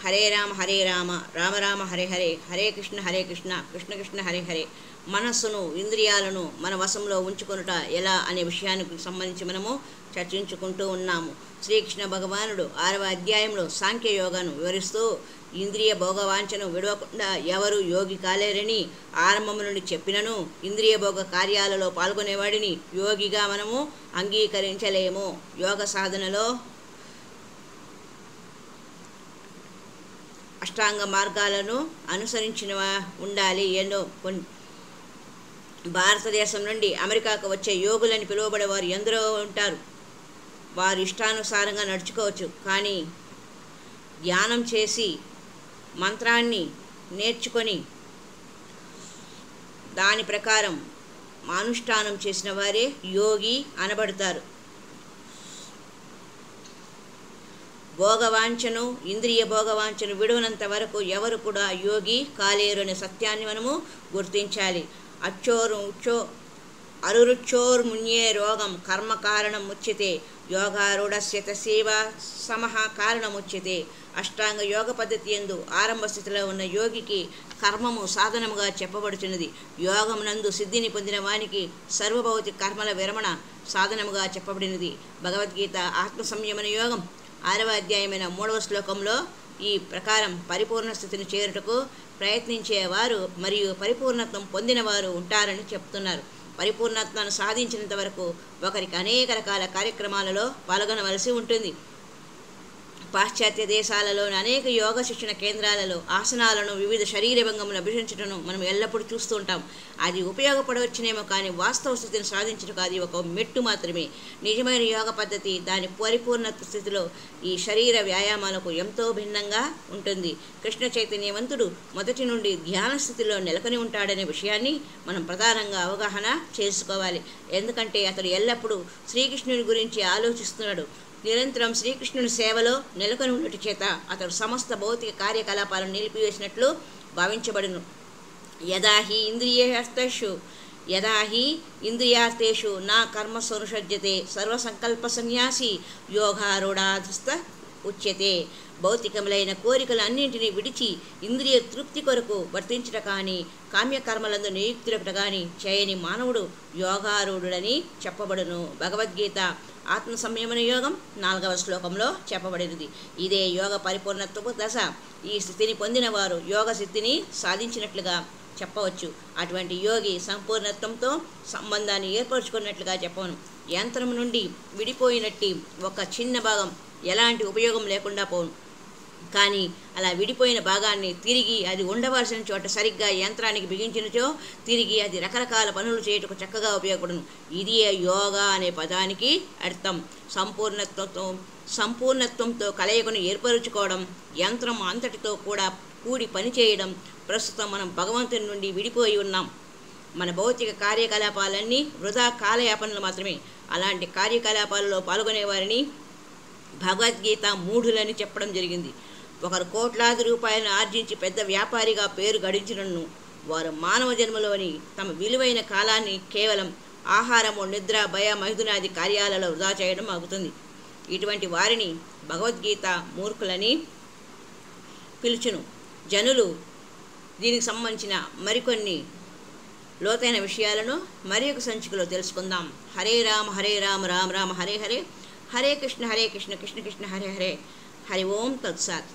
హరే రామ రామ రామ హరే హరే, హరే కృష్ణ కృష్ణ కృష్ణ హరే హరే. మనస్సును ఇంద్రియాలను మన వశంలో ఉంచుకొనుట ఎలా అనే విషయానికి సంబంధించి మనము చర్చించుకుంటూ ఉన్నాము. శ్రీకృష్ణ భగవానుడు 6వ అధ్యాయంలో సాంఖ్య యోగాను వివరిస్తూ ఇంద్రియ భోగవాంఛను విడవకుండా ఎవరు యోగి కాలేరని ఆరంభము నుండి చెప్పినను ఇంద్రియ భోగ కార్యాలలో పాల్గొనేవాడిని యోగిగా మనము అంగీకరించలేము. యోగ సాధనలో అష్టాంగ మార్గాలను అనుసరించిన ఉండాలి. భారతదేశం నుండి అమెరికాకు వచ్చే యోగులని పిలువబడే వారు ఎందరో ఉంటారు. వారు ఇష్టానుసారంగా నడుచుకోవచ్చు, కానీ ధ్యానం చేసి మంత్రాన్ని నేర్చుకొని దాని ప్రకారం అనుష్ఠానం చేసిన వారే యోగి అనబడతారు. భోగవాంఛను ఇంద్రియ భోగవాంఛను విడువనంత వరకు ఎవరు కూడా యోగి కాలేరు అనే సత్యాన్ని మనము గుర్తించాలి. అరురుచ్చోర్మున్యే రోగం కర్మ కారణం ముచ్యతే యోగారూఢస్య తస్యైవ సమః కారణముచ్యతే. అష్టాంగ యోగ పద్ధతి యందు ఆరంభ స్థితిలో ఉన్న యోగికి కర్మము సాధనముగా చెప్పబడుతున్నది. యోగమునందు సిద్ధిని పొందిన వానికి సర్వభౌతిక కర్మల విరమణ సాధనముగా చెప్పబడినది. భగవద్గీత ఆత్మ సంయమన యోగం 6వ అధ్యాయమైన 3వ శ్లోకంలో ఈ ప్రకారం పరిపూర్ణ స్థితిని చేరుటకు ప్రయత్నించేవారు మరియు పరిపూర్ణత్వం పొందినవారు ఉంటారని చెప్తున్నారు. పరిపూర్ణత్వాన్ని సాధించినంత వరకు ఒకరికి అనేక రకాల కార్యక్రమాలలో పాల్గొనవలసి ఉంటుంది. పాశ్చాత్య దేశాలలోని అనేక యోగ శిక్షణ కేంద్రాలలో ఆసనాలను వివిధ శరీర భంగములను అభ్యసించటను మనం ఎల్లప్పుడూ చూస్తూ ఉంటాం. అది ఉపయోగపడవచ్చునేమో, కానీ వాస్తవ స్థితిని సాధించటకు అది ఒక మెట్టు మాత్రమే. నిజమైన యోగ పద్ధతి దాని పరిపూర్ణ స్థితిలో ఈ శరీర వ్యాయామాలకు ఎంతో భిన్నంగా ఉంటుంది. కృష్ణ చైతన్యవంతుడు మొదటి నుండి ధ్యాన స్థితిలో నెలకొని ఉంటాడనే విషయాన్ని మనం ప్రధానంగా అవగాహన చేసుకోవాలి. ఎందుకంటే అతడు ఎల్లప్పుడూ శ్రీకృష్ణుని గురించి ఆలోచిస్తున్నాడు. నిరంతరం శ్రీకృష్ణుని సేవలో నెలకొని ఉండటి చేత అతడు సమస్త భౌతిక కార్యకలాపాలను నిలిపివేసినట్లు భావించబడును. యదా హి ఇంద్రియార్థేషు నా కర్మసు అనుషజ్యతే సర్వసంకల్ప సన్యాసి యోగారూఢాధస్థ ఉచ్యతే. భౌతికములైన కోరికలు అన్నింటినీ విడిచి ఇంద్రియ తృప్తి కొరకు వర్తించుట కానీ కామ్యకర్మలందు నియుక్తులట కానీ చేయని మానవుడు యోగారూఢుడని చెప్పబడును. భగవద్గీత ఆత్మ సంయమన యోగం 4వ శ్లోకంలో చెప్పబడినది. ఇదే యోగ పరిపూర్ణత్వపు దశ. ఈ స్థితిని పొందిన వారు యోగ స్థితిని సాధించినట్లుగా చెప్పవచ్చు. అటువంటి యోగి సంపూర్ణత్వంతో సంబంధాన్ని ఏర్పరచుకున్నట్లుగా చెప్పను. యంత్రం నుండి విడిపోయినట్టి ఒక చిన్న భాగం ఎలాంటి ఉపయోగం లేకుండా పోను, కానీ అలా విడిపోయిన భాగాన్ని తిరిగి అది ఉండవలసిన చోట సరిగ్గా యంత్రానికి బిగించినచో తిరిగి అది రకరకాల పనులు చేయుటకు చక్కగా ఉపయోగపడును. ఇది యోగా అనే పదానికి అర్థం. సంపూర్ణత్వంతో కలయికను ఏర్పరచుకోవడం, యంత్రం అంతటితో కూడా కూడి పనిచేయడం. ప్రస్తుతం మనం భగవంతుని నుండి విడిపోయి ఉన్నాం. మన భౌతిక కార్యకలాపాలన్నీ వృధా కాలయాపనలు మాత్రమే. అలాంటి కార్యకలాపాలలో పాల్గొనే వారిని భగవద్గీత మూఢులని చెప్పడం జరిగింది. ఒకరు కోట్లాది రూపాయలను ఆర్జించి పెద్ద వ్యాపారిగా పేరు గడించినను వారు మానవ జన్మలోని తమ విలువైన కాలాన్ని కేవలం ఆహారము, నిద్ర, భయ, మైథునాది కార్యాలలో వృధా చేయడం అవుతుంది. ఇటువంటి వారిని భగవద్గీత మూర్ఖులని పిలుచును. జనులు దీనికి సంబంధించిన మరికొన్ని లోతైన విషయాలను మరి ఒక సంచికలో తెలుసుకుందాం. హరే రామ రామ రామ హరే హరే, హరే కృష్ణ కృష్ణ కృష్ణ హరే హరే. హరి ఓం తత్సాత్.